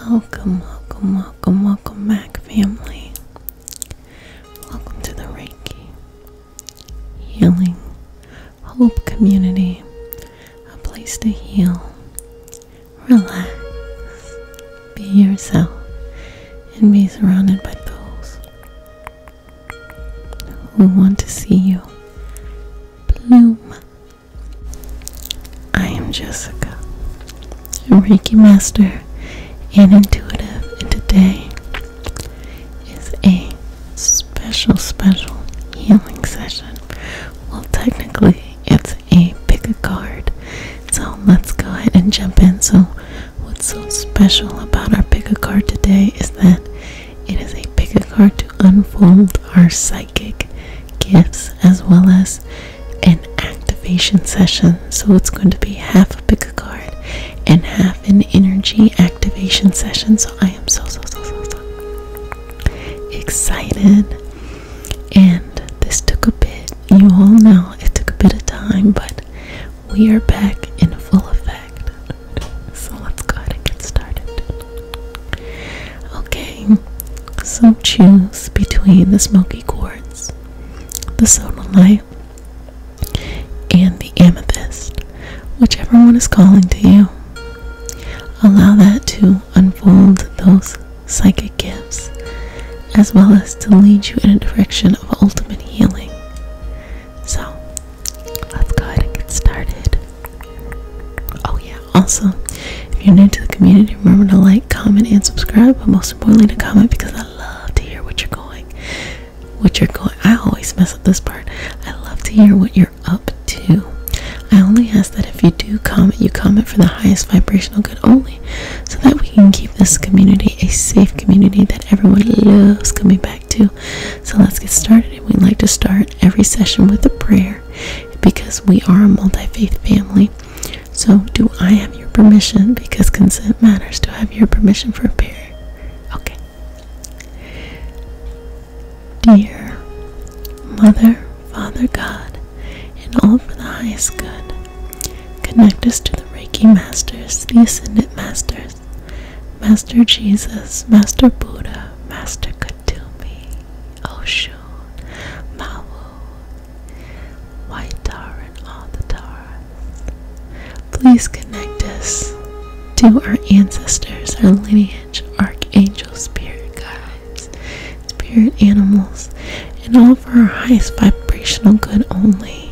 Welcome back, family. Welcome to the Reiki Healing Hope Community, a place to heal, relax, be yourself, and be surrounded by those who want to see you bloom. I am Jessica, a Reiki Master and intuitive, and today is a special healing session. Well, technically it's a pick a card, so let's go ahead and jump in. So what's so special about our pick a card today is that it is a pick a card to unfold our psychic gifts as well as an activation session. So it's going to be half a pick a card and have an energy activation session. So I am so excited, and this took a bit, you all know it took a bit of time, but we are back in full effect. So let's go ahead and get started. Okay, so choose between the smoky quartz, the sodalite, and the amethyst, whichever one is calling to you. Allow that to unfold those psychic gifts, as well as to lead you in a direction of ultimate healing. So, let's go ahead and get started. Oh yeah, also, if you're new to the community, remember to like, comment, and subscribe, but most importantly to comment, because I love to hear what you're going. I always mess up this part. I love to hear what you're up to. I only ask that if you do comment, you comment for the highest vibrational good only, so that we can keep this community a safe community that everyone loves coming back to. So let's get started, and we like to start every session with a prayer because we are a multi-faith family. So do I have your permission, because consent matters, to have your permission for a prayer? Okay. Dear Mother, Father, God, and all for the highest good, connect us to the Reiki Masters, the Ascended Masters, Master Jesus, Master Buddha, Master Katumi, Oshun, Mawu, White Tar, and all the Taras. Please connect us to our ancestors, our lineage, archangels, spirit guides, spirit animals, and all for our highest vibrational good only.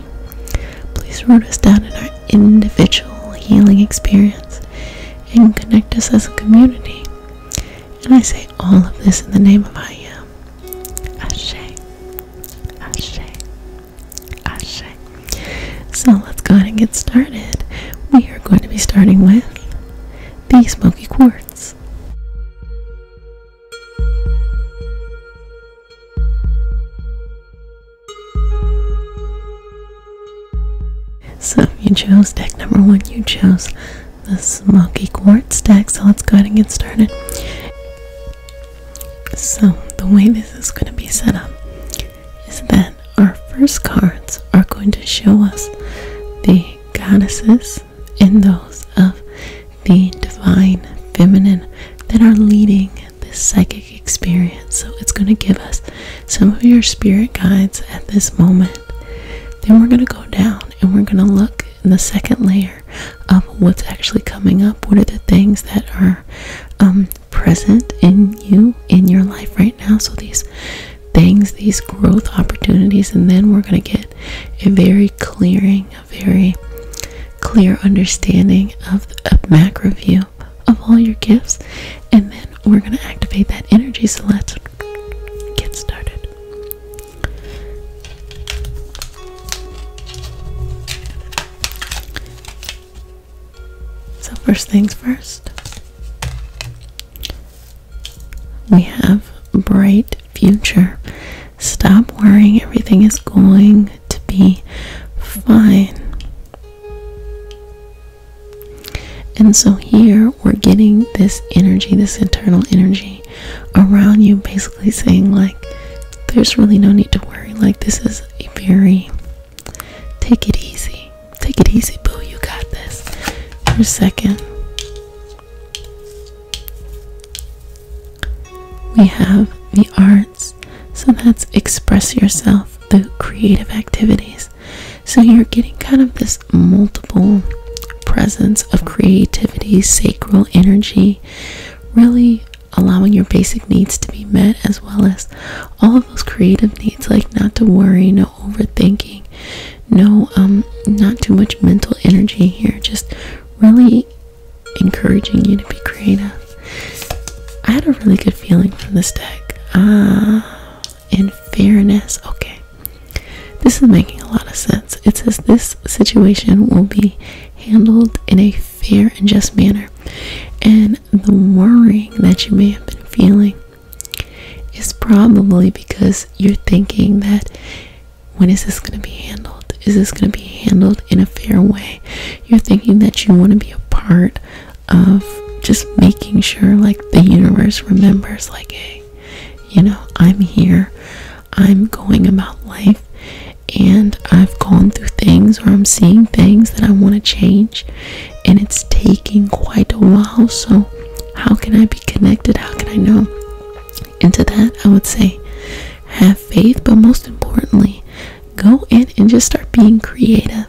Please root us down in our individual healing experience and connect us as a community. And I say all of this in the name of I Am. Ashe, Ashe, Ashe. So let's go ahead and get started. We are going to be starting with the smoky quartz. So you chose deck number 1, you chose the smoky quartz deck. So let's go ahead and get started. So the way this is going to be set up is that our first cards are going to show us the goddesses and those of the divine feminine that are leading this psychic experience. So it's going to give us some of your spirit guides at this moment. Then we're going to go down and we're going to look in the second layer of what's actually coming up. What are the things that are present in you, in your life right now? So these things, these growth opportunities, and then we're going to get a very clear understanding of a macro view of all your gifts, and then we're going to activate that energy. So let's get started. So first things first, we have bright future. Stop worrying, everything is going to be fine. And so here we're getting this energy, this internal energy around you, basically saying like there's really no need to worry. Like this is a very take it easy, boo, you got this. Your second we have the arts. So that's express yourself, the creative activities. So you're getting kind of this multiple presence of creativity, sacral energy, really allowing your basic needs to be met, as well as all of those creative needs, like not to worry, no overthinking, no not too much mental energy here, just really encouraging you to be creative. I had a really good feeling from this deck. In fairness, okay, this is making a lot of sense. It says this situation will be handled in a fair and just manner, and the worrying that you may have been feeling is probably because you're thinking that, when is this going to be handled? Is this going to be handled in a fair way? You're thinking that you want to be a part of just making sure, like, the universe remembers, like, hey, you know, I'm here, I'm going about life, and I've gone through things, or I'm seeing things that I want to change, and it's taking quite a while. So how can I be connected? How can I know? Into that, I would say have faith, but most importantly, go in and just start being creative.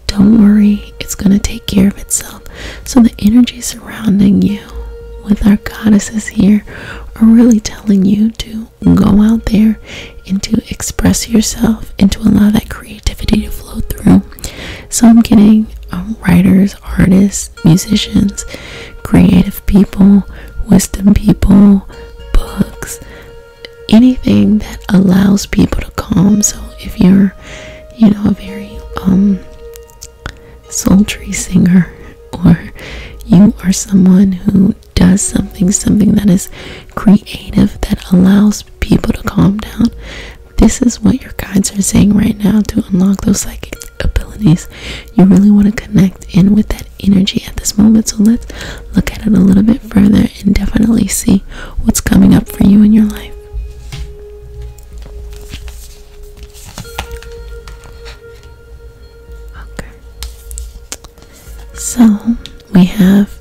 Don't worry, it's going to take care of itself. So the energy surrounding you with our goddesses here are really telling you to go out there and to express yourself and to allow that creativity to flow through. So I'm getting writers, artists, musicians, creative people, wisdom people, books, anything that allows people to calm. So if you're, you know, a very sultry singer, or you are someone who does something that is creative, that allows people to calm down, this is what your guides are saying right now. To unlock those psychic abilities, you really want to connect in with that energy at this moment. So let's look at it a little bit further and definitely see what's coming up for you in your life. Okay, so we have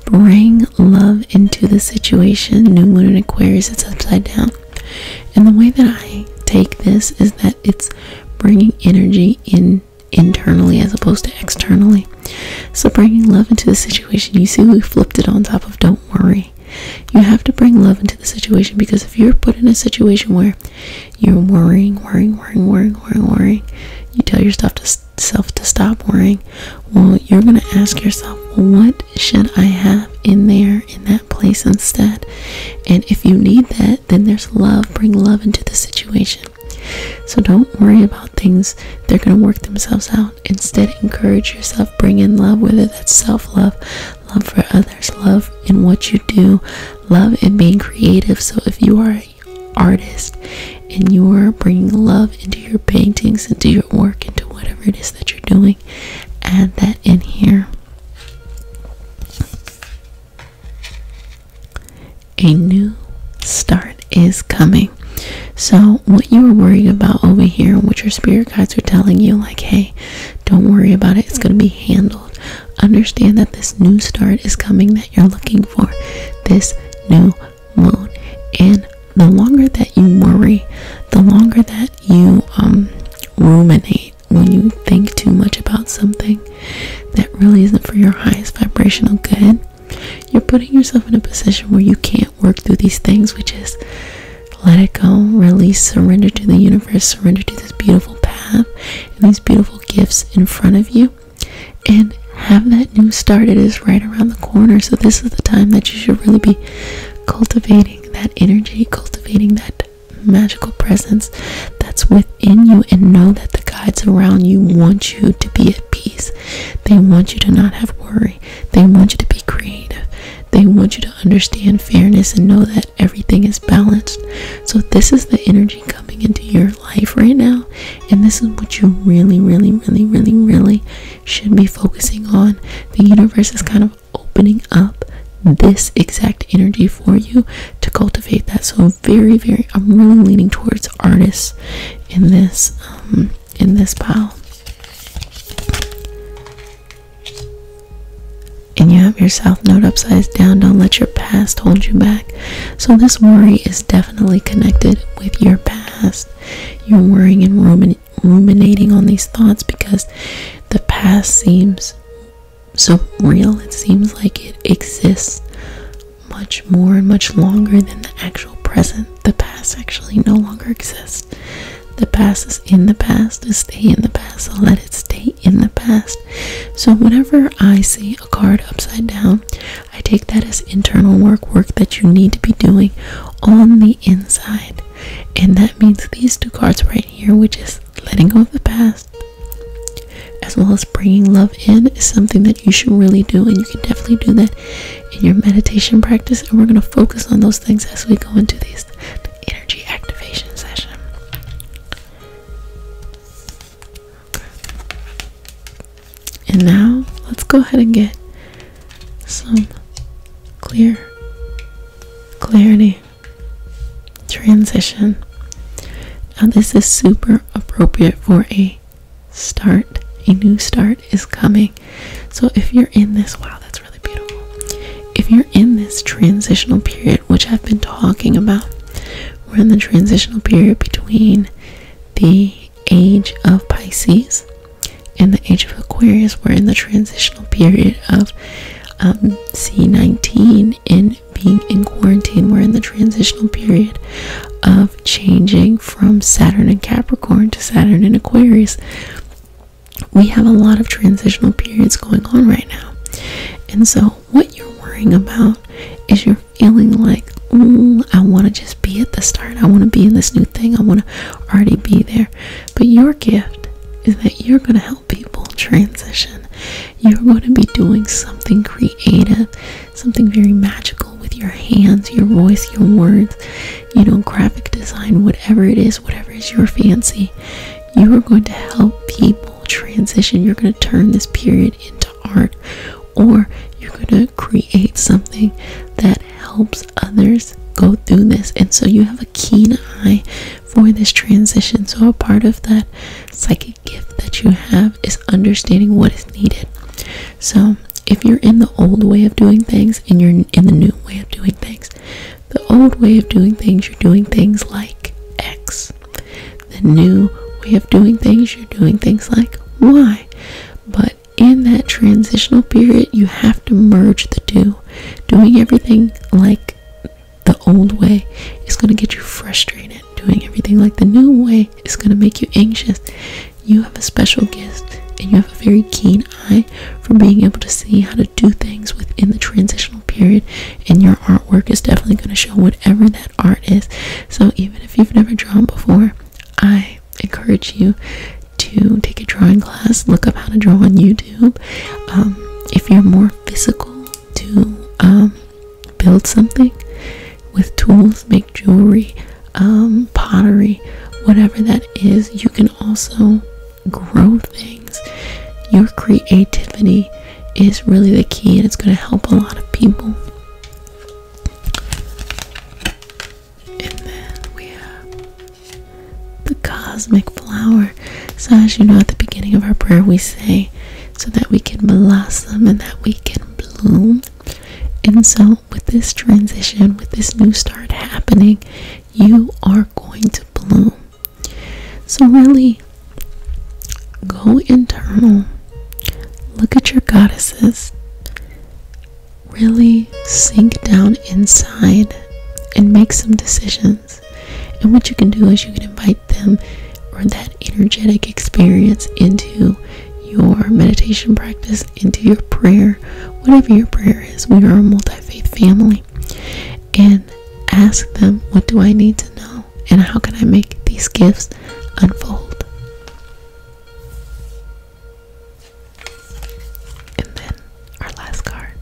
bring love into the situation. New moon in Aquarius, it's upside down, and the way that I take this is that it's bringing energy in internally as opposed to externally. So bringing love into the situation, you see we flipped it on top of don't worry. You have to bring love into the situation, because if you're put in a situation where you're worrying, you tell yourself to stop worrying. Well, you're going to ask yourself, well, what should I have in there, in that place instead? And if you need that, then there's love. Bring love into the situation. So don't worry about things. They're going to work themselves out. Instead, encourage yourself. Bring in love, whether that's self-love, love for others, love in what you do, love in being creative. So if you are an artist and you are bringing love into your paintings, into your work, into whatever it is that you're doing, add that in here. A new start is coming. So what you were worrying about over here, what your spirit guides are telling you, like, hey, don't worry about it, it's going to be handled. Understand that this new start is coming that you're looking for, this new moon. And the longer that you worry, the longer that you ruminate, when you think too much about something that really isn't for your highest vibrational good, you're putting yourself in a position where you can't work through these things, which is let it go, release, surrender to the universe, surrender to this beautiful path and these beautiful gifts in front of you, and have that new start. It is right around the corner. So this is the time that you should really be cultivating that energy, cultivating that magical presence that's within you, and know that the guides around you want you to be at peace. They want you to not have worry. They want you to be creative. They want you to understand fairness and know that everything is balanced. So this is the energy coming into your life right now, and this is what you really should be focusing on. The universe is kind of opening up this exact energy for you to cultivate that. So I'm really leaning towards artists in this pile. and you have your south node upside down. Don't let your past hold you back. So this worry is definitely connected with your past. You're worrying and ruminating on these thoughts because the past seems so real. It seems like it exists much more and much longer than the actual present. The past actually no longer exists. The past is in the past, to stay in the past, so let it stay in the past. So whenever I see a card upside down, I take that as internal work that you need to be doing on the inside. And that means these two cards right here, which is letting go of the past as well as bringing love in, is something that you should really do. And you can definitely do that in your meditation practice. And we're going to focus on those things as we go into the energy activation session. And now let's go ahead and get some clarity, transition. Now this is super appropriate for a start. A new start is coming. So if you're in this, wow, that's really beautiful. If you're in this transitional period, which I've been talking about, we're in the transitional period between the age of Pisces and the age of Aquarius. We're in the transitional period of C19 and being in quarantine. We're in the transitional period of changing from Saturn in Capricorn to Saturn in Aquarius. We have a lot of transitional periods going on right now. And so what you're worrying about is you're feeling like, I want to just be at the start. I want to be in this new thing. I want to already be there. But your gift is that you're going to help people transition. You're going to be doing something creative, something very magical with your hands, your voice, your words, graphic design, whatever it is your fancy. You are going to help people transition. You're going to turn this period into art, or you're going to create something that helps others go through this. And so you have a keen eye for this transition. So a part of that psychic gift that you have is understanding what is needed. So if you're in the old way of doing things and you're in the new way of doing things, the old way of doing things, you're doing things like X. The new way of doing things, you're doing things like Y. But in that transitional period, you have to merge the two. Doing everything like the old way is going to get you frustrated. Doing everything like the new way is going to make you anxious. You have a special gift and you have a very keen eye for being able to see how to do things within the transitional period, and your artwork is definitely going to show whatever that art is. So even if you've never drawn before, I encourage you to take a drawing class. Look up how to draw on YouTube. If you're more physical, to build something with tools, make jewelry, pottery, whatever that is. You can also grow things. Your creativity is really the key, and it's going to help a lot of people. And then we have the cosmic flower. So as you know, at the beginning of our prayer we say, so that we can blossom and that we can bloom. And so with this transition, with this new start happening, you are going to bloom. So really go internal, look at your goddesses, really sink down inside and make some decisions. And what you can do is you can invite them, or that energetic experience, into your meditation practice, into your prayer, whatever your prayer is. We are a multi-faith family. And ask them, what do I need to know? And how can I make these gifts unfold? And then our last card,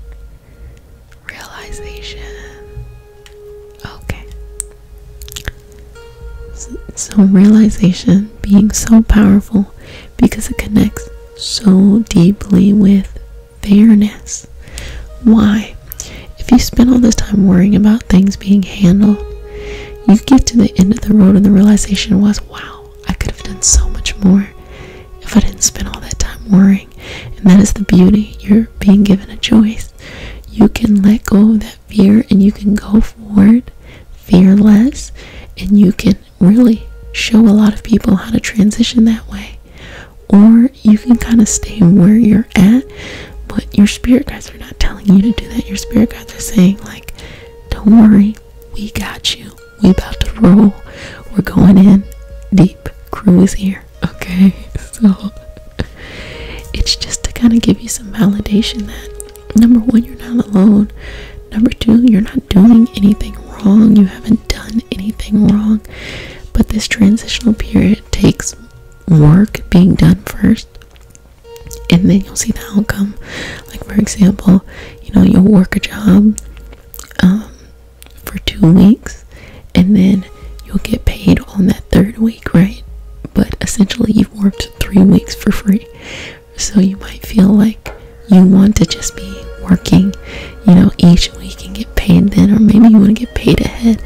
realization. Okay. So realization being so powerful because it connects so deeply with fairness. Why? If you spend all this time worrying about things being handled, you get to the end of the road and the realization was, wow, I could have done so much more if I didn't spend all that time worrying. And that is the beauty. You're being given a choice. you can let go of that fear and you can go forward fearless, and you can really show a lot of people how to transition that way. Or you can kind of stay where you're at, but your spirit guides are not telling you to do that. Your spirit guides are saying, like, don't worry, we got you. We about to roll. We're going in deep. Crew is here. Okay, so it's just to kind of give you some validation that, number one, you're not alone. Number two, you're not doing anything wrong. You haven't done anything wrong. But this transitional period takes work being done first, and then you'll see the outcome. Like, for example, you'll work a job for 2 weeks, and then you'll get paid on that third week, right? But essentially you've worked 3 weeks for free. So you might feel like you want to just be working, each week and get paid then, or maybe you want to get paid ahead.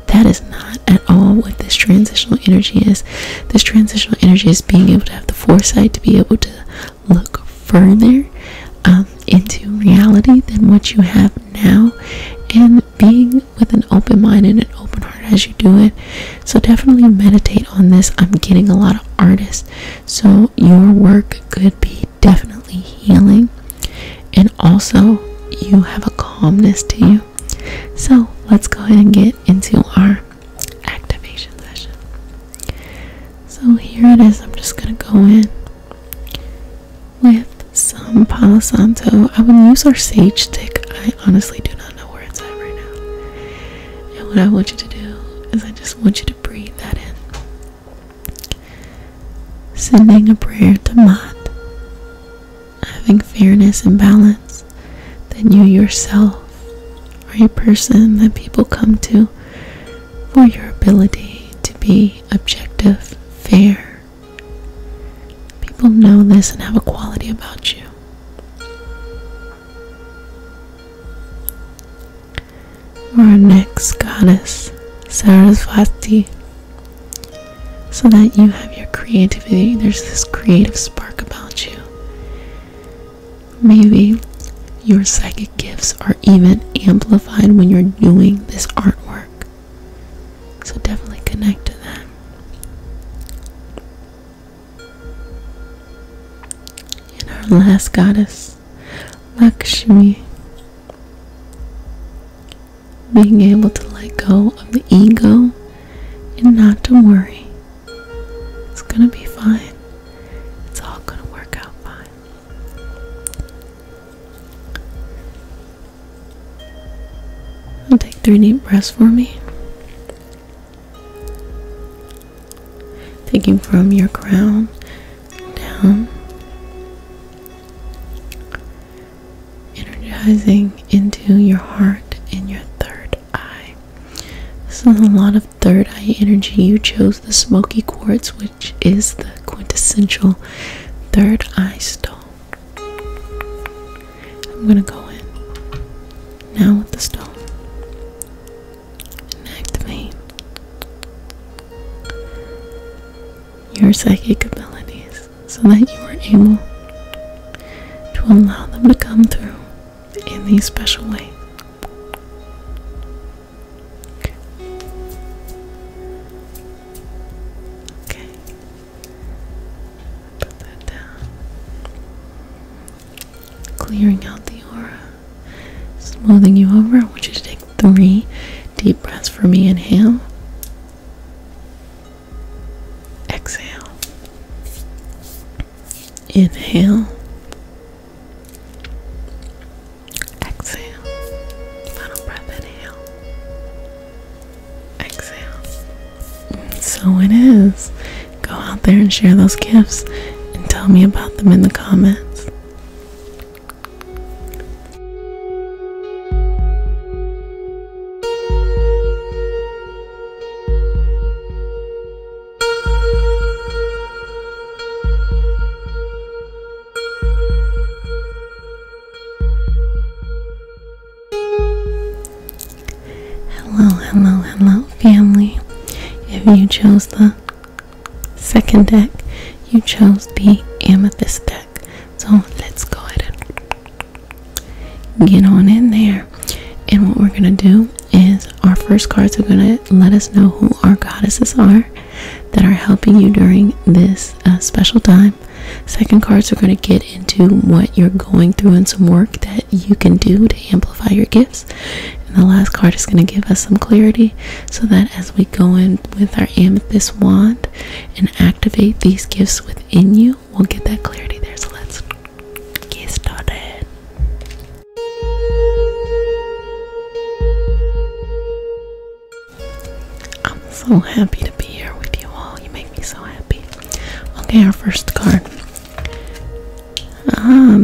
That is not at all what this transitional energy is. This transitional energy is being able to have the foresight to be able to look further into reality than what you have now, and being with an open mind and an open heart as you do it. So definitely meditate on this. I'm getting a lot of artists, so your work could be definitely healing, and also you have a calmness to you. So let's go ahead and get into our activation session. So here it is. I'm just gonna go in with some Palo Santo. I would use our sage stick. I honestly do not know where it's at right now. And what I want you to do is I just want you to breathe that in. Sending a prayer to Mat, having fairness and balance, that you yourself are a person that people come to for your ability to be objective, fair. People know this and have a quality about you. Our next goddess, Sarasvati, so that you have your creativity. There's this creative spark about you. Maybe your psychic gifts are even amplified when you're doing this artwork. So definitely connect to that. And our last goddess, Lakshmi, being able to let go of the ego and not to worry. It's gonna be fine. It's all gonna work out fine. And take 3 deep breaths for me. Taking from your crown down, energizing into your heart and your third eye. This is a lot of third eye energy. You chose the smoky quartz, which is the quintessential third eye stone. I'm gonna go in now with the stone and activate your psychic abilities so that you are able to allow them to come through in these special ways. Okay. Put that down. Clearing out the aura. Smoothing you over. I want you to take 3 deep breaths for me. Inhale. Exhale. Inhale. Exhale. Final breath. Inhale. Exhale. And so it is. Go out there and share those gifts and tell me about them in the comments. Hello, family. If you chose the second deck, you chose the amethyst deck. So let's go ahead and get on in there. And what we're going to do is our first cards are going to let us know who our goddesses are that are helping you during this special time. Second cards are going to get into what you're going through and some work that you can do to amplify your gifts. And the last card is going to give us some clarity so that as we go in with our amethyst wand and activate these gifts within you, we'll get that clarity there. So let's get started. I'm so happy to be here with you all. You make me so happy. Okay, our first card.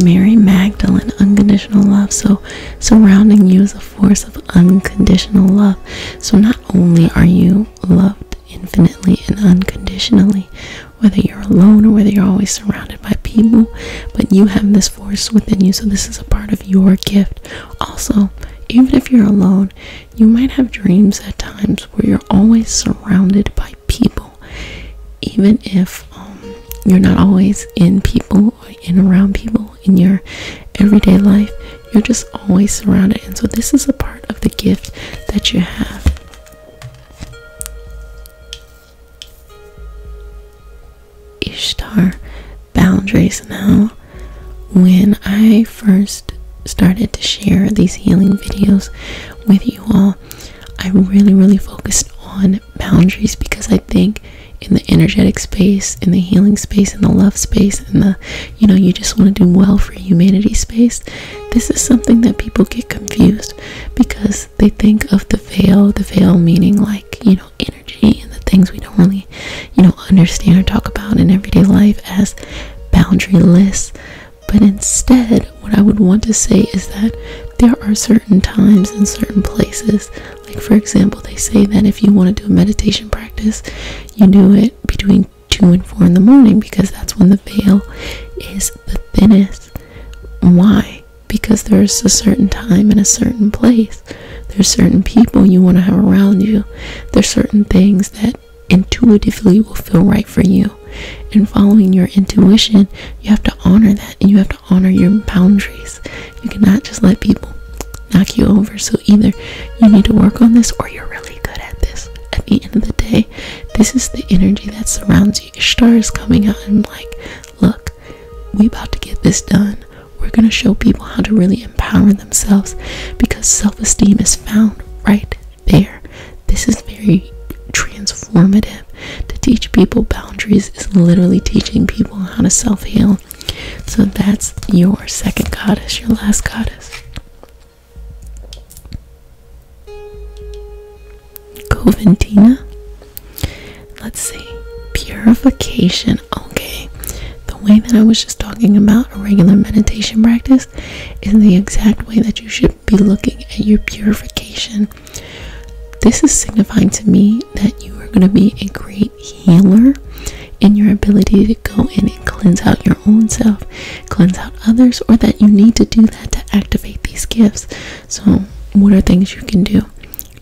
Mary Magdalene, unconditional love. So surrounding you is a force of unconditional love. So not only are you loved infinitely and unconditionally, whether you're alone or whether you're always surrounded by people, but you have this force within you. So this is a part of your gift. Also, even if you're alone, you might have dreams at times where you're always surrounded by people. Even if you're not always in people or in around people in your everyday life, you're just always surrounded. And so this is a part of the gift that you have. Ishtar, boundaries. Now, when I first started to share these healing videos with you all, I really focused on boundaries, because I think in the energetic space, in the healing space, in the love space, in the, you just want to do well for humanity space, this is something that people get confused because they think of the veil meaning like, energy and the things we don't really, understand or talk about in everyday life as boundaryless. But instead, what I would want to say is that there are certain times and certain places, like for example, they say that if you want to do a meditation practice, you do it between 2 and 4 in the morning, because that's when the veil is the thinnest. Why? Because there's a certain time and a certain place. There's certain people you want to have around you. There's certain things that intuitively will feel right for you. And following your intuition, you have to honor that, and you have to honor your boundaries. You cannot just let people knock you over. So either you need to work on this or you're really good at this. At the end of the day, this is the energy that surrounds you. Ishtar is coming out and like, look, we about to get this done. We're going to show people how to really empower themselves, because self-esteem is found right there. This is very transformative. To teach people boundaries is literally teaching people how to self-heal. So that's your second goddess, your last goddess. Govintina. Let's see. Purification. Okay. The way that I was just talking about a regular meditation practice is the exact way that you should be looking at your purification. This is signifying to me that you are going to be a great healer in your ability to go in and cleanse out your own self, cleanse out others, or that you need to do that to activate these gifts. So what are things you can do?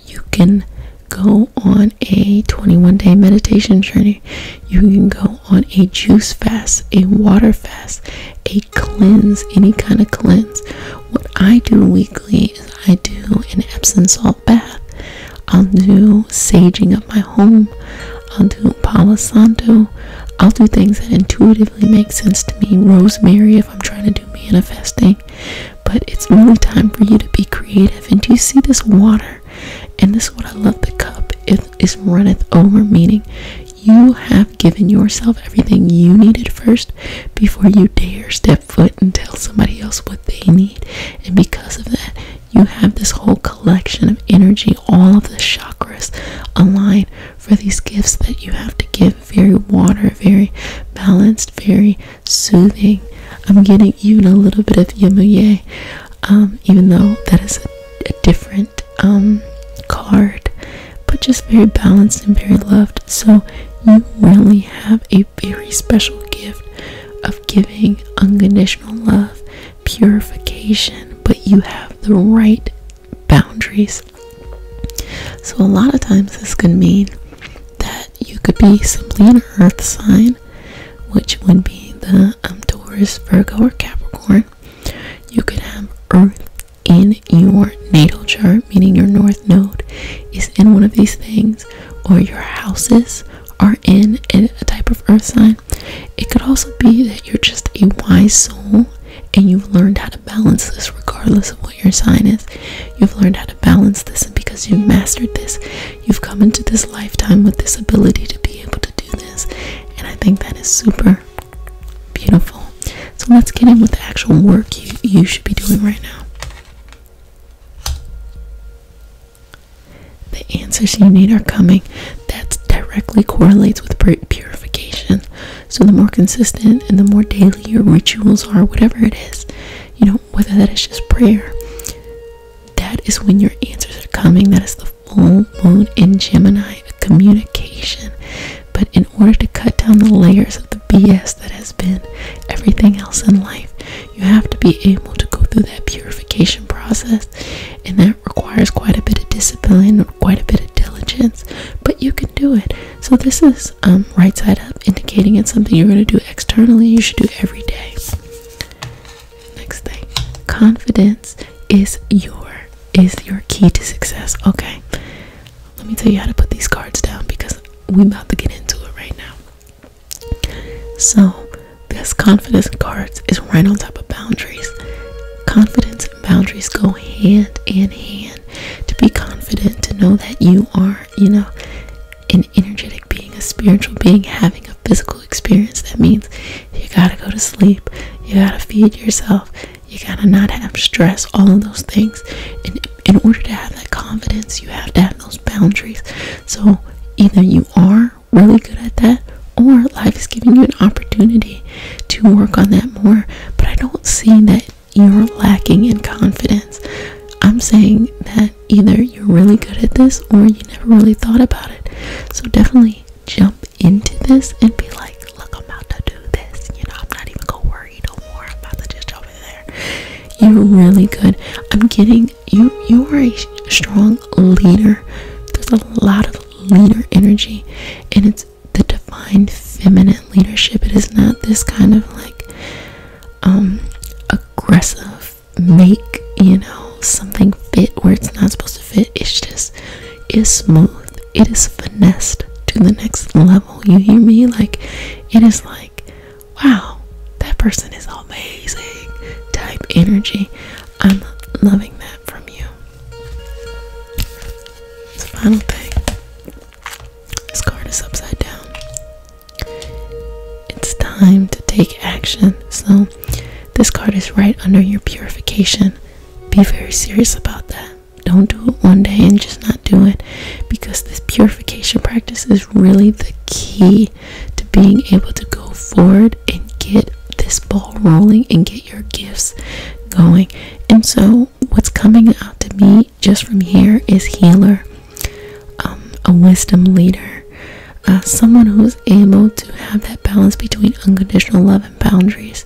You can go on a 21-day meditation journey. You can go on a juice fast, a water fast, a cleanse, any kind of cleanse. What I do weekly is I do an Epsom salt bath. I'll do saging up my home. I'll do Palo Santo. I'll do things that intuitively make sense to me. Rosemary if I'm trying to do manifesting. But it's really time for you to be creative. And do you see this water? And this is what I love. The cup is runneth over, meaning you have given yourself everything you needed first before you dare step foot and tell somebody else what they need. And because of that, you have this whole collection of energy, all of the chakras align for these gifts that you have to give. Very water, very balanced, very soothing. I'm getting even a little bit of Yemuye, even though that is a different card, but just very balanced and very loved. So you really have a very special gift of giving unconditional love, purification, but you have the right boundaries. So a lot of times this can mean that you could be simply an earth sign, which would be the Taurus, Virgo, or Capricorn. You could have earth in your natal chart, meaning your north node is in one of these things, or your houses are in a type of earth sign. It could also be that you're just a wise soul and you've learned how to balance this regardless of what your sign is. You've learned how to balance this, and because you've mastered this, you've come into this lifetime with this ability to be able to do this. And I think that is super beautiful. So let's get in with the actual work you should be doing right now. The answers you need are coming. That directly correlates with purification. So the more consistent and the more daily your rituals are, whatever it is, whether that is just prayer, that is when your answers are coming. That is the full moon in Gemini, a communication. But in order to cut down the layers of the BS that has been everything else in life, you have to be able to go through that purification process, and that requires quite a bit of discipline, quite a bit of diligence, but you can do it. So this is right side up, indicating it's something you're going to do externally. You should do every day. Next thing, confidence is your key to success. Okay, let me tell you how to put these cards down, because we're about to get into it right now. So this confidence cards is right on top of boundaries. Confidence and boundaries go hand in hand. To be confident, to know that you are, an energetic being, a spiritual being, having a physical experience. That means you gotta go to sleep, you gotta feed yourself, you gotta not have stress, all of those things. And in order to have that confidence, you have to have those boundaries. So either you are really good at that, or life is giving you an opportunity to work on that more. But I don't see that you're lacking in confidence. I'm saying that either you're really good at this or you never really thought about it. So definitely jump into this and be like, look, I'm about to do this. I'm not even gonna worry no more. I'm about to just jump in there. You're really good. I'm getting you are a strong leader. There's a lot of leader energy, and it's the divine feminine leadership. It is not this kind of like aggressive make something fit where it's not supposed to fit. It's smooth. It is finessed to the next level. You hear me? Like, it is like, wow, that person is amazing type energy. I'm loving that from you. The final thing, this card is upside down. It's time to take action. So this card is right under your purification. Be very serious about that. Don't do it one day and just not do it, because this purification practice is really the key to being able to go forward and get this ball rolling and get your gifts going. And so what's coming out to me just from here is healer, a wisdom leader, someone who is able to have that balance between unconditional love and boundaries.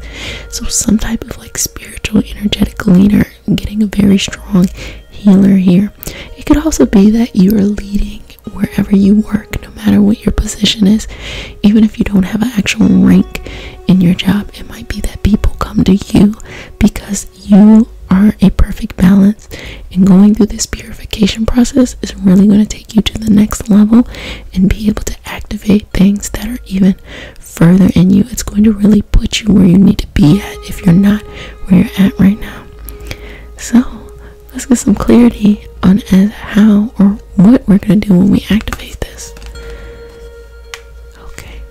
So some type of like spiritual energetic leader, getting a very strong healer here. It could also be that you are leading wherever you work, no matter what your position is. Even if you don't have an actual rank in your job, it might be that people come to you because you are a perfect balance, and going through this purification process is really going to take you to the next level and be able to activate things that are even further in you. It's going to really put you where you need to be at if you're not where you're at right now. So let's get some clarity on how or what we're going to do when we activate this. Okay,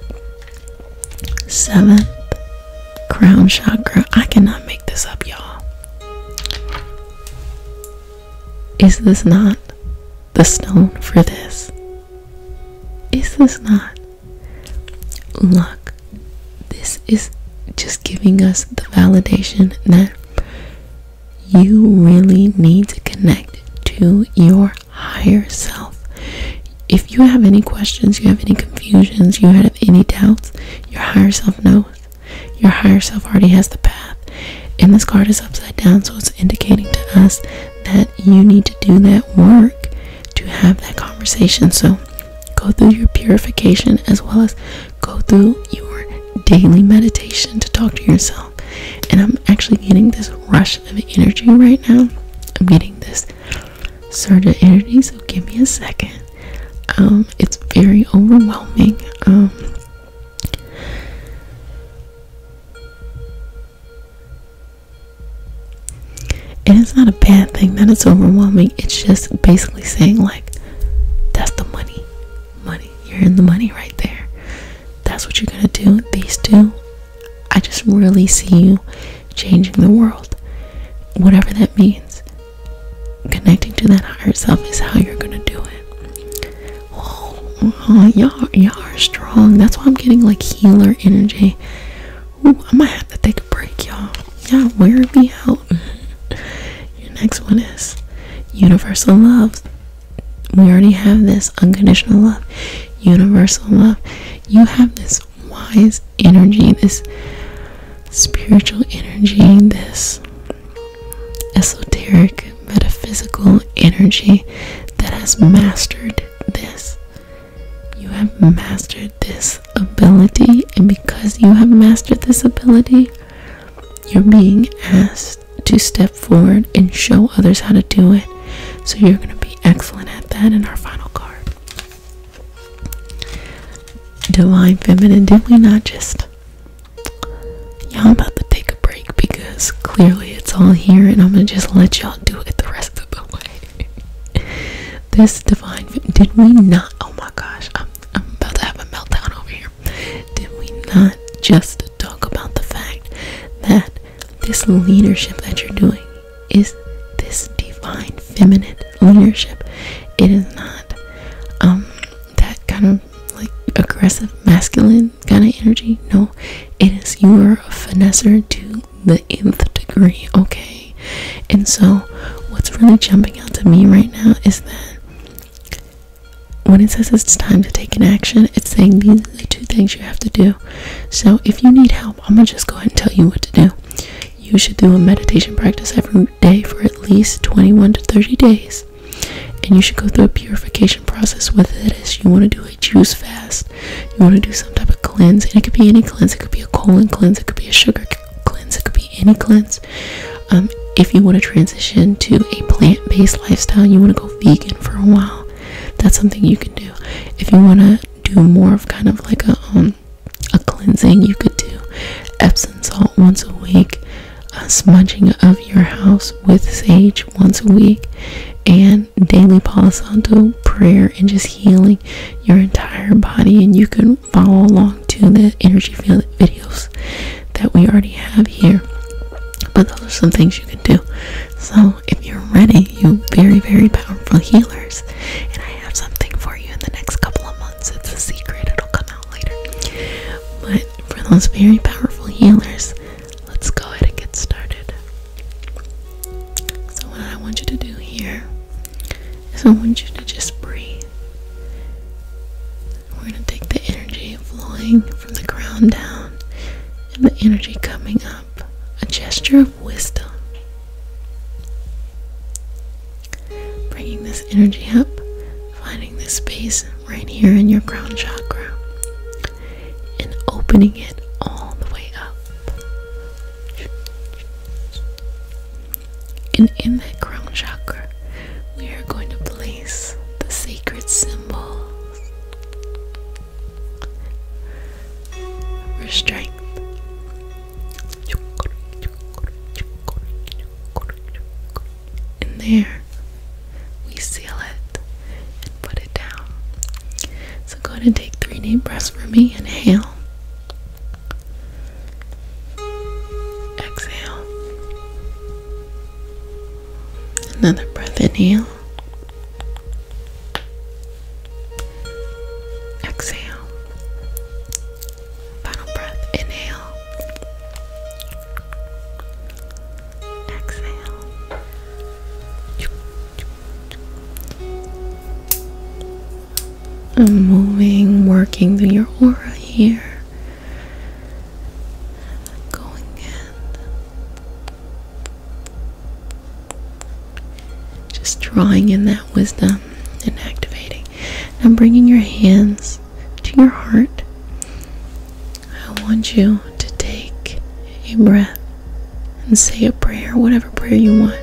7th crown chakra. I cannot make this up, y'all. Is this not the stone for this? Is this not? Look, this is just giving us the validation that you really need to connect to your higher self. If you have any questions, you have any confusions, you have any doubts, your higher self knows. Your higher self already has the path. And this card is upside down, so it's indicating to us that you need to do that work to have that conversation. So go through your purification as well as go through your daily meditation to talk to yourself. And I'm actually getting this rush of energy right now I'm getting this surge of energy, so give me a second. It's very overwhelming. And it's not a bad thing that it's overwhelming. It's just basically saying, like, that's the money. You're in the money right there. That's what you're gonna do. These two, I just really see you changing the world. Whatever that means. Connecting to that higher self is how you're gonna do it. Oh, y'all are strong. That's why I'm getting like healer energy. Ooh, I might have to take a break, y'all. Y'all wear me out. Your next one is universal love. We already have this unconditional love. Universal love. You have this wise energy, this spiritual energy, this esoteric, metaphysical energy that has mastered this. You have mastered this ability, and because you have mastered this ability, you're being asked to step forward and show others how to do it. So you're going to be excellent at that. In our final card, Divine Feminine. Did we not just... Y'all, I'm about to take a break because clearly it's all here, and I'm going to just let y'all do it the rest of the way. This Divine... Did we not... Oh my gosh, I'm about to have a meltdown over here. Did we not just talk about the fact that this leadership that you're doing is this Divine Feminine leadership? It is not that kind of like aggressive masculine kind of energy. No, it is, you are a finesser to the nth degree, okay? And so what's really jumping out to me right now is that when it says it's time to take an action, it's saying these are the two things you have to do. So if you need help, I'm gonna just go ahead and tell you what to do. You should do a meditation practice every day for at least 21 to 30 days. And you should go through a purification process, whether it is you want to do a juice fast, you want to do some type of cleanse, and it could be any cleanse. It could be a colon cleanse, it could be a sugar cleanse, it could be any cleanse. If you want to transition to a plant-based lifestyle, you want to go vegan for a while, that's something you can do. If you want to do more of kind of like a cleansing, you could do Epsom salt once a week, smudging of your house with sage once a week, and daily Palo Santo prayer, and just healing your entire body. And you can follow along to the energy field videos that we already have here, but those are some things you can do. So if you're ready, you very, very powerful healers, and I have something for you in the next couple of months. It's a secret, it'll come out later. But for those very powerful healers, let's go ahead and get started. So what I want you to do here is I want you to just breathe. We're going to take the energy flowing from the ground down and the energy coming up, a gesture of wisdom. Bringing this energy up, finding this space right here in your crown chakra, and opening it all the way up. And in that crown chakra, we are going to place the sacred symbols for strength. And there, we seal it and put it down. So go ahead and take 3 deep breaths for me. Inhale. Exhale. Another breath, inhale. Exhale. Final breath, inhale. Exhale. I'm moving, working through your aura here. Going in. Just drawing in that wisdom and activating. Now bringing your hands to your heart. I want you to take a breath and say a prayer, whatever prayer you want.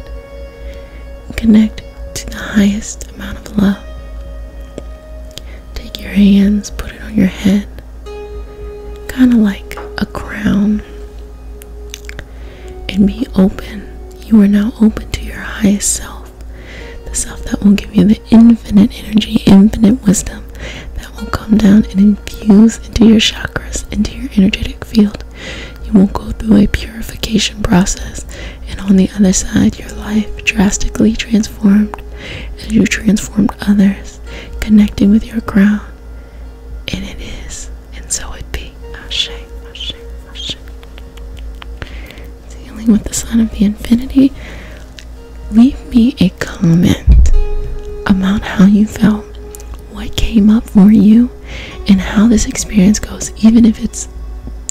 connect to the highest amount of love. Take your hands, put it on your head, kind of like a crown, and be open. You are now open to your highest self, the self that will give you the infinite energy, infinite wisdom that will come down and infuse into your chakras, into your energetic field. You will go through a purification process, and on the other side, your life drastically transformed as you transformed others, connecting with your crown. And it is, and so it be. Ashe, ashe, ashe. Dealing with the sign of the infinity, leave me a comment about how you felt, what came up for you, and how this experience goes. Even if it's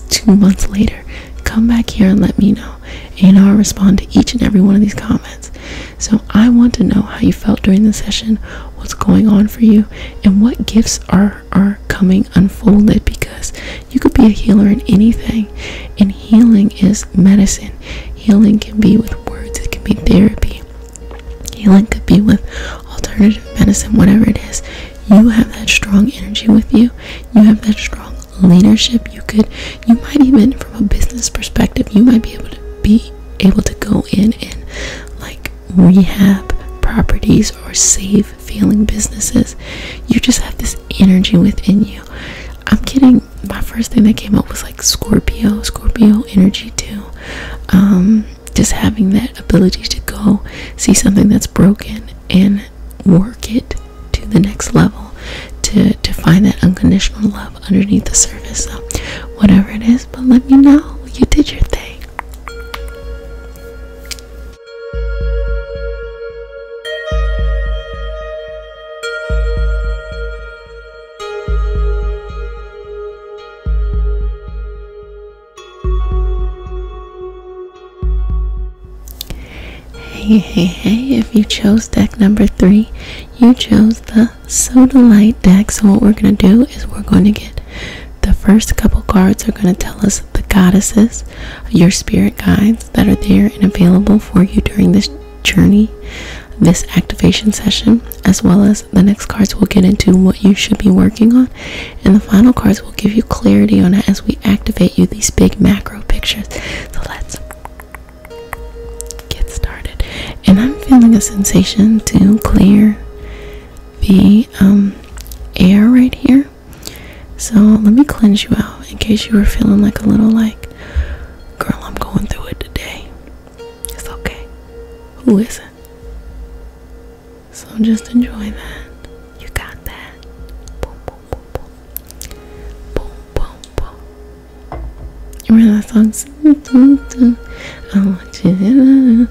2 months later, come back here and let me know, and I'll respond to each and every one of these comments. So I want to know how you felt during the session, what's going on for you, and what gifts are coming unfolded, because you could be a healer in anything, and healing is medicine. Healing can be with words, it can be therapy, healing could be with alternative medicine, whatever it is. You have that strong energy with you. You have that strong leadership. You might even, from a business perspective, you might be able to go in and like rehab properties or save failing businesses. You just have this energy within you. I'm kidding. My first thing that came up was like Scorpio energy too. Just having that ability to go see something that's broken and work it to the next level, to find that unconditional love underneath the surface. So whatever it is, but let me know you did your thing. Hey, if you chose deck number 3, you chose the Soda Light deck. So what we're going to do is we're going to get the first couple cards are going to tell us the goddesses, your spirit guides that are there and available for you during this journey, this activation session, as well as the next cards will get into what you should be working on, and the final cards will give you clarity on it as we activate you, these big macro pictures. So let's get started. And I'm feeling a sensation to clear the air right here. So let me cleanse you out in case you were feeling like a little like, girl, I'm going through it today. It's okay. Who isn't? So just enjoy that. You got that. Boom, boom, boom, boom. Boom, boom, boom. You remember that song? I want you to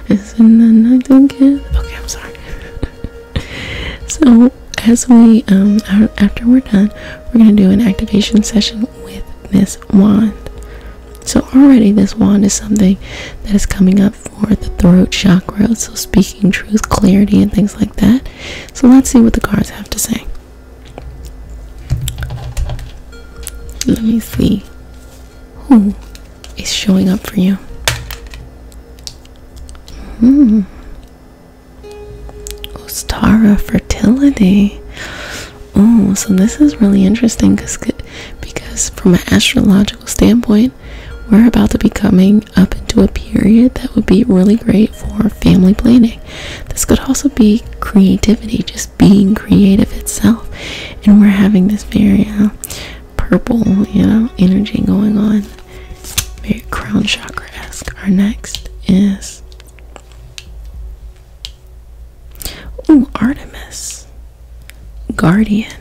it's in the night together. Okay, I'm sorry. So as we after we're done, we're gonna do an activation session with this wand. So already this wand is something that is coming up for the throat chakra, so speaking truth, clarity, and things like that. So let's see what the cards have to say. Let me see who is showing up for you. Ostara, fertility. Oh, so this is really interesting because from an astrological standpoint, we're about to be coming up into a period that would be really great for family planning. This could also be creativity, just being creative itself. And we're having this very purple, energy going on. Very crown chakra-esque. Our next is Artemis, guardian.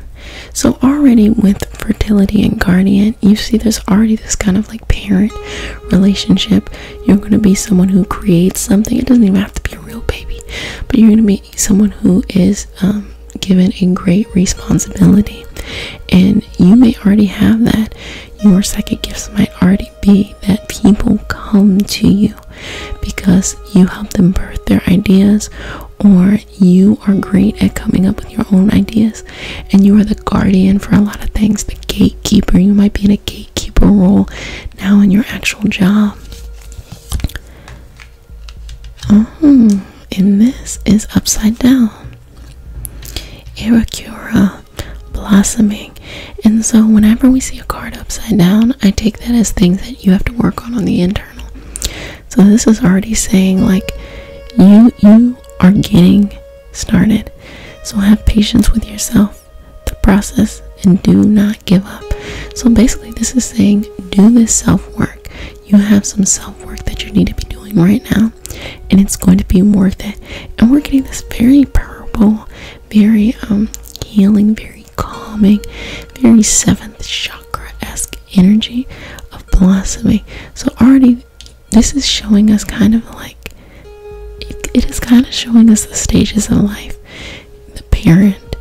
So already with fertility and guardian, you see there's already this kind of like parent relationship. You're going to be someone who creates something. It doesn't even have to be a real baby, but you're going to be someone who is given a great responsibility, and you may already have that. Your psychic gifts might already be that people come to you because you help them birth their ideas, or you are great at coming up with your own ideas, and you are the guardian for a lot of things, the gatekeeper. You might be in a gatekeeper role now in your actual job. and this is upside down. Arakura, blossoming. And so whenever we see a card upside down, I take that as things that you have to work on the internal. So this is already saying like you are getting started. So have patience with yourself, the process, and do not give up. So basically this is saying do this self-work. You have some self-work that you need to be doing right now, and it's going to be worth it. And we're getting this very purple, very healing, very calming, very 7th chakra-esque energy of blossoming. So already this is showing us kind of like it is kind of showing us the stages of life: the parent,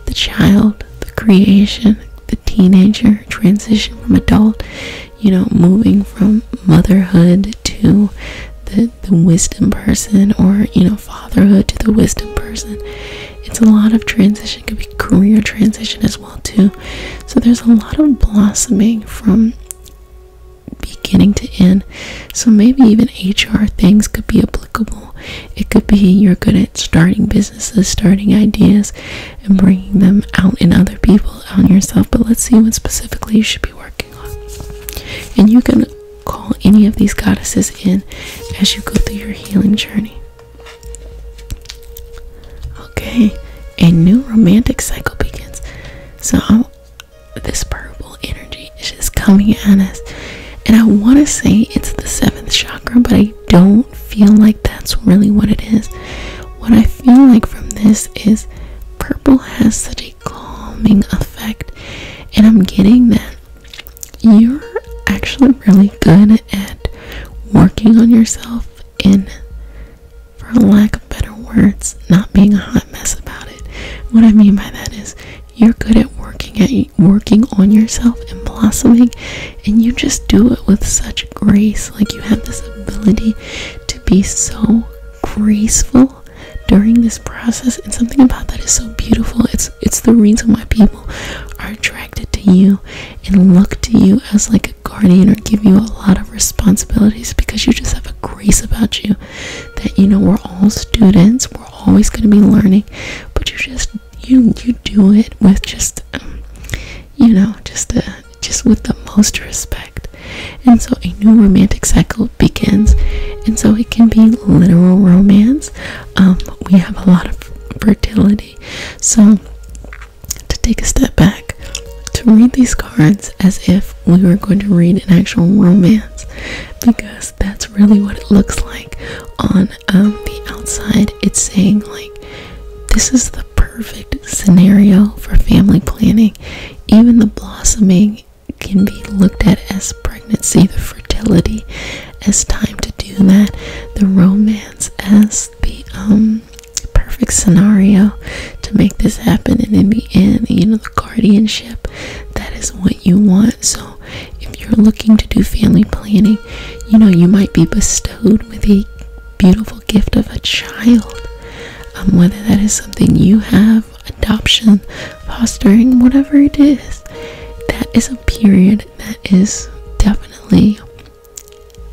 the child, the creation, the teenager, transition from adult, moving from motherhood to the wisdom person, or fatherhood to the wisdom person. It's a lot of transition. It could be career transition as well too. So there's a lot of blossoming from beginning to end. So maybe even HR things could be applicable. It could be you're good at starting businesses, starting ideas, and bringing them out in other people, out in yourself. But let's see what specifically you should be working on. And you can call any of these goddesses in as you go through your healing journey. Okay, a new romantic cycle begins. So this purple energy is just coming at us. And I want to say it's the 7th chakra, but I don't feel like that's really what it is. What I feel like from this is purple has such a calming effect. And I'm getting that you're actually really good at working on yourself and, for lack of better words, not being a hot mess about it. What I mean by that is you're good at working on yourself and blossoming, and you just do it with such grace. Like you have this ability to be so graceful during this process, and something about that is so beautiful. It's the reason why people are attracted to you and look to you as like a guardian, or give you a lot of responsibilities, because you just have a grace about you that we're all students, we're always going to be learning, but you do it with just just with the most respect. And so a new romantic cycle begins, and so it can be literal romance. We have a lot of fertility. So to take a step back, to read these cards as if we were going to read an actual romance, because that's really what it looks like on the outside. It's saying like this is the perfect scenario for family planning. Even the blossoming can be looked at as pregnancy, the fertility as time to do that, the romance as the perfect scenario to make this happen, and in the end, the guardianship, that is what you want. So if you're looking to do family planning, you might be bestowed with a beautiful gift of a child, whether that is something you have, adoption, fostering, whatever it is. That is a period that is definitely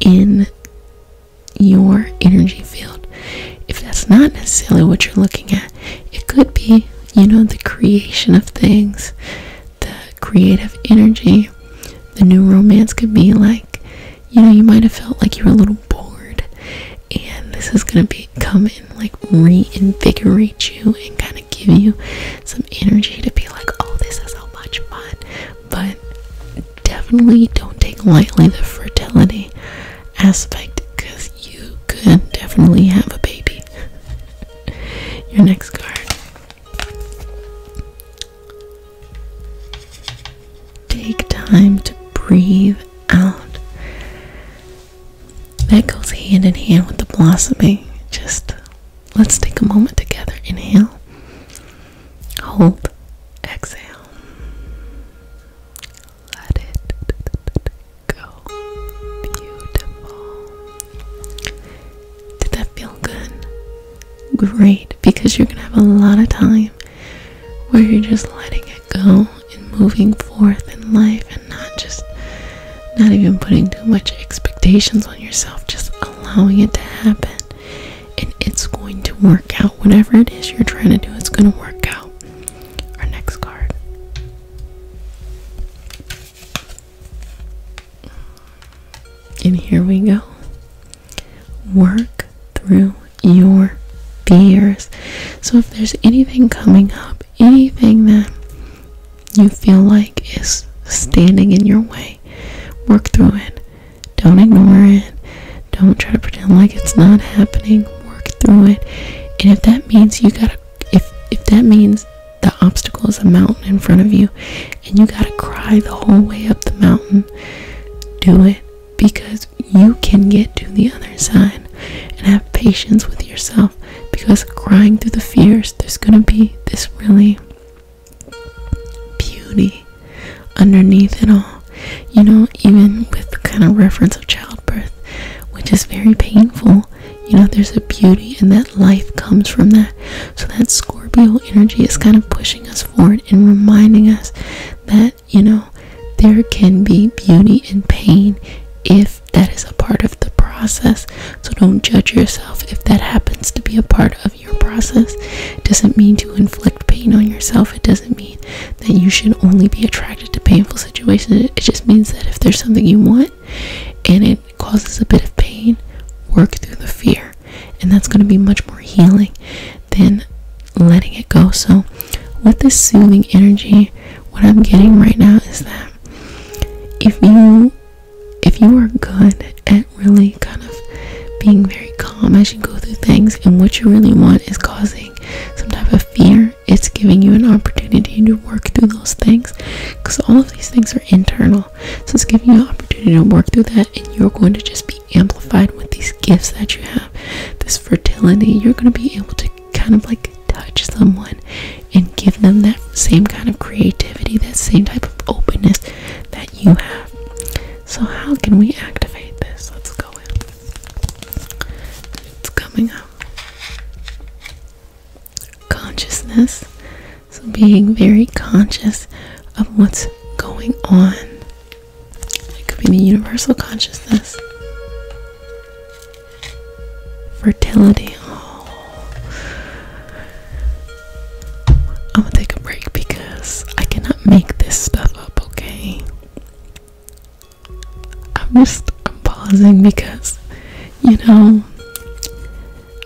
in your energy field. If that's not necessarily what you're looking at, it could be, the creation of things, the creative energy. The new romance could be like, you might have felt like you were a little bored, and this is going to come and like reinvigorate you and kind of give you some energy to be like, oh, this is so much fun. But definitely don't take lightly the fertility aspect, because you could definitely have a baby. Your next card. Take time to breathe out. That goes hand in hand with the blossoming. Just let's take a moment together. Inhale, hold, exhale. Let it go. Beautiful. Did that feel good? Great, because you're gonna have a lot of time where you're just letting it go and moving forth in life, and not even putting too much expectations on yourself, just allowing it to happen. And it's going work out. Whatever it is you're trying to do, it's going to work out. Our next card. And here we go. Work through your fears. So if there's anything coming up, anything that you feel like is standing in your way, work through it. Don't ignore it. Don't try to pretend like it's not happening. Work through it. And if that means if that means the obstacle is a mountain in front of you and you gotta cry the whole way up the mountain, do it, because you can get to the other side. And have patience with yourself, because crying through the fears, there's gonna be this really beauty underneath it all. You know, even with the kind of reference of childbirth, which is very painful, you know, there's a beauty, and that life comes from that. So that Scorpio energy is kind of pushing us forward and reminding us that, you know, there can be beauty in pain if that is a part of the process. So don't judge yourself if that happens to be a part of your process. It doesn't mean to inflict pain on yourself. It doesn't mean that you should only be attracted to painful situations. It just means that if there's something you want and it causes a bit of pain, work through the fear, and that's going to be much more healing than letting it go. So with this soothing energy, what I'm getting right now is that if you are good at really kind of being very calm as you go through things, and what you really want is causing some type of fear, it's giving you an opportunity to work through those things, because all of these things are internal. So it's giving you an opportunity to work through that, and you're going to just be amplified with these gifts that you have, this fertility. You're going to be able to kind of like touch someone and give them that same kind of creativity, that same type of openness that you have. So how can we activate this? Let's go in. It's coming up. Consciousness. So being very conscious of what's going on. It could be the universal consciousness. Fertility. Oh. I'm gonna take a break because I cannot make this stuff up, okay? I'm pausing because, you know,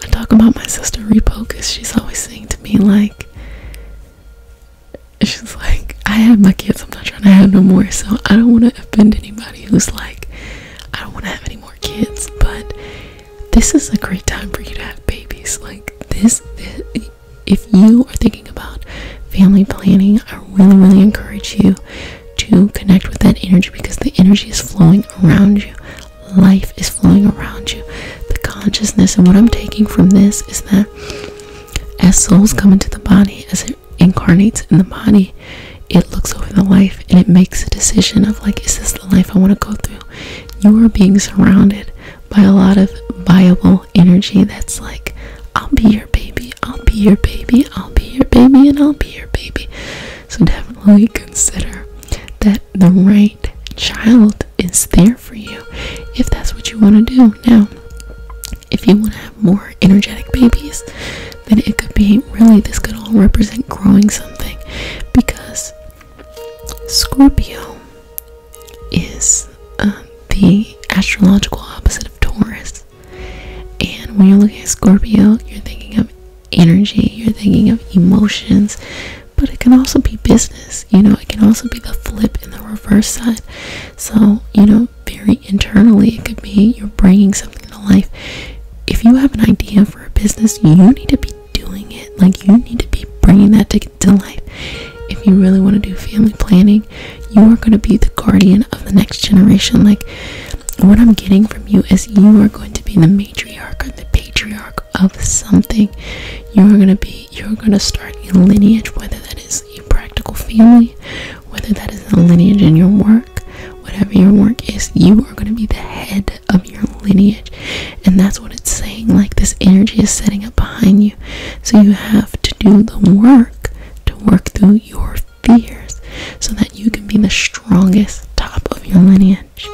I talk about my sister Repo because she's always saying to me, like, she's like, I have my kids, I'm not trying to have no more. So I don't want to offend anybody who's like, I don't want to have any more kids, but this is a great time for you to have babies. Like this, if you are thinking about family planning, I really encourage you to connect with that energy, because the energy is flowing around you. Life is flowing around you. The consciousness, and what I'm taking from this is that as souls come into the body, as it incarnates in the body, it looks over the life and it makes a decision of like, is this the life I want to go through? You are being surrounded by a lot of viable energy that's like, I'll be your baby, I'll be your baby, I'll be your baby, and I'll be your baby. So definitely consider that the right child is there for you if that's what you want to do. Now, if you want to have more energetic babies, then it could be really, this could all represent growing something, because Scorpio is the astrological opposite of Taurus. And when you're looking at Scorpio, you're thinking of energy, you're thinking of emotions, but it can also be business, you know, it can also be the flip in the reverse side. So, you know, very internally, it could be you're bringing something to life. If you have an idea for a business, you need to be doing it. Like, you need to be bringing that to life. If you really want to do family planning, you are going to be the guardian of the next generation. Like, what I'm getting from you is you are going to be the matriarch or the patriarch of something. You're going to start a lineage, whether that is a practical family, whether that is a lineage in your work, whatever your work is, you are going to be the head of your lineage. And that's what it's saying. Like, this energy is setting up behind you. So you have to do the work to work through your fears so that you can be the strongest top of your lineage.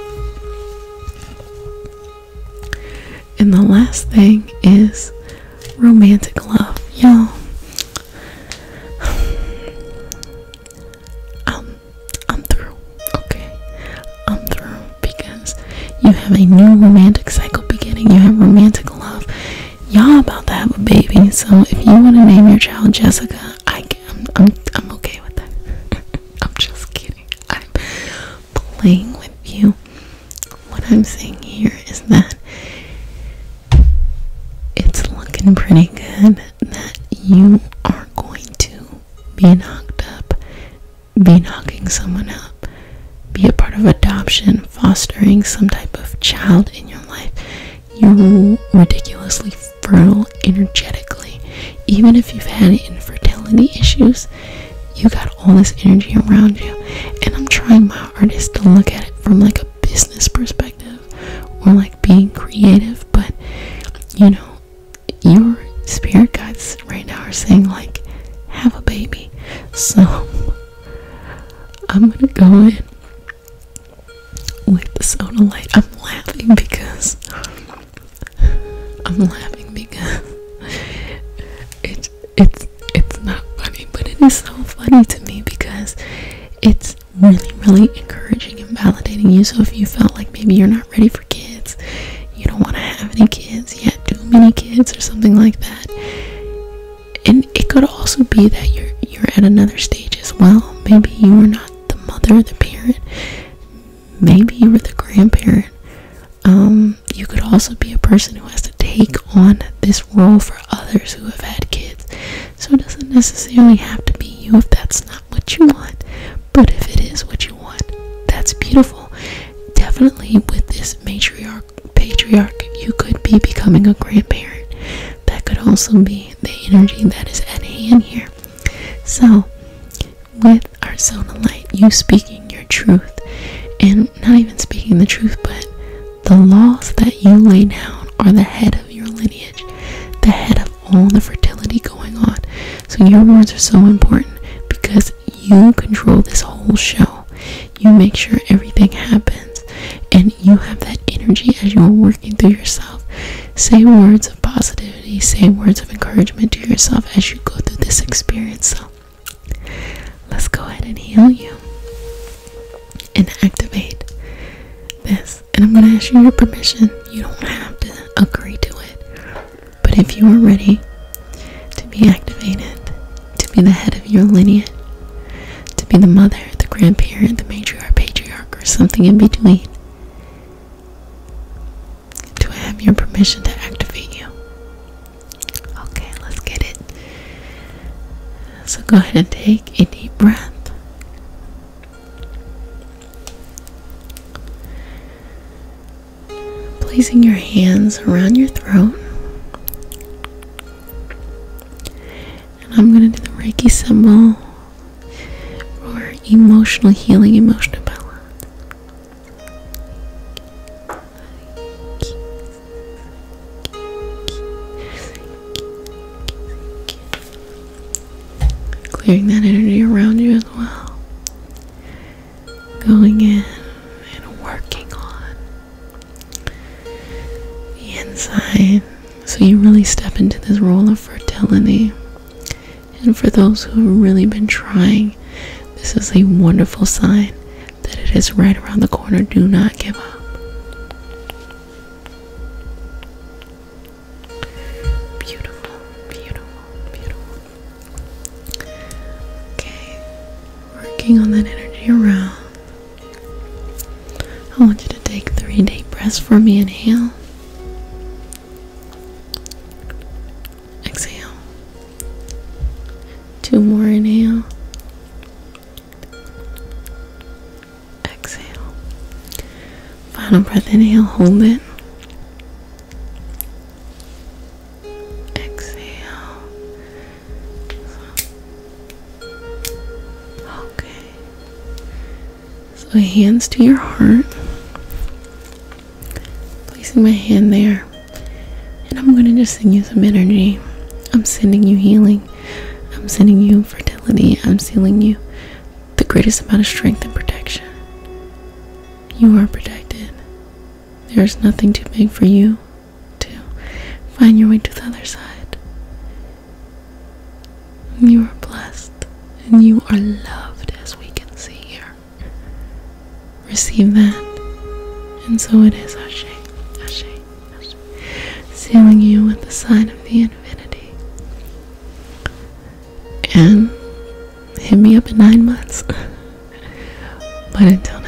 And the last thing is romantic love, y'all. I'm through. Okay, I'm through because you have a new romantic cycle beginning. You have romantic love. Y'all about to have a baby, so if you want to name your child Jessica, I'm okay with that. I'm just kidding. I'm playing with you. What I'm saying here is that it's looking pretty good that you are going to be knocked up, be knocking someone up, be a part of adoption, fostering some type of child in your life. You're ridiculously fertile energetically. Even if you've had infertility issues, you got all this energy around you. And I'm trying my hardest to look at it from like a business perspective or like being creative, but you know, your spirit guides right now are saying like, have a baby. So I'm gonna go in with the soda light. I'm laughing because it's not funny, but it is so funny to me because it's really encouraging and validating you. So if you felt like maybe you're not ready for kids, you don't want to have any kids yet, too many kids or something like that, and it could also be that you're at another stage as well. Maybe you were not the mother or the parent, maybe you were the grandparent. You could also be a person who has to take on this role for others who have had kids. So it doesn't necessarily have to be you if that's not what you want. But if it is what you want, that's beautiful. Definitely with this patriarch, you could be becoming a grandparent. That could also be the energy that is at hand here. So with our soda light, you speaking your truth, and not even speaking the truth, but the laws that you lay down are the head of your lineage, the head of all the fertility going on. So your words are so important because you control this whole show. You make sure everything happens, and you have that energy as you're working through yourself. Say words of positivity, say words of encouragement to yourself as you go through this experience. So let's go ahead and heal you and activate this. And I'm going to ask you your permission. You don't have to agree to it, but if you are ready to be activated, to be the head of your lineage, to be the mother, the grandparent, the matriarch, patriarch, or something in between, do I have your permission to activate you? Okay, let's get it. So go ahead and take a deep breath. Placing your hands around your throat. And I'm going to do the Reiki symbol for emotional healing, emotional power. Clearing that energy around you as well. Going in and working on the inside, so you really step into this role of fertility. And for those who have really been trying, this is a wonderful sign that it is right around the corner. Do not give up. Beautiful, beautiful, beautiful. Okay, working on that energy around. I want you to take 3 deep breaths for me. Inhale. Exhale. 2 more. Inhale. Exhale. Final breath. Inhale. Hold it. Exhale. Okay. So hands to your heart. Placing my hand there. And I'm going to just send you some energy. I'm sending you healing. I'm sending you fertility. I'm sending you the greatest amount of strength and protection. You are protected. There's nothing too big for you to find your way to the other side. You are blessed and you are loved, as we can see here. Receive that. And so it is, Ashe, Ashe, Ashe. Sealing you with the sign of the infinity. And hit me up in 9 months. But until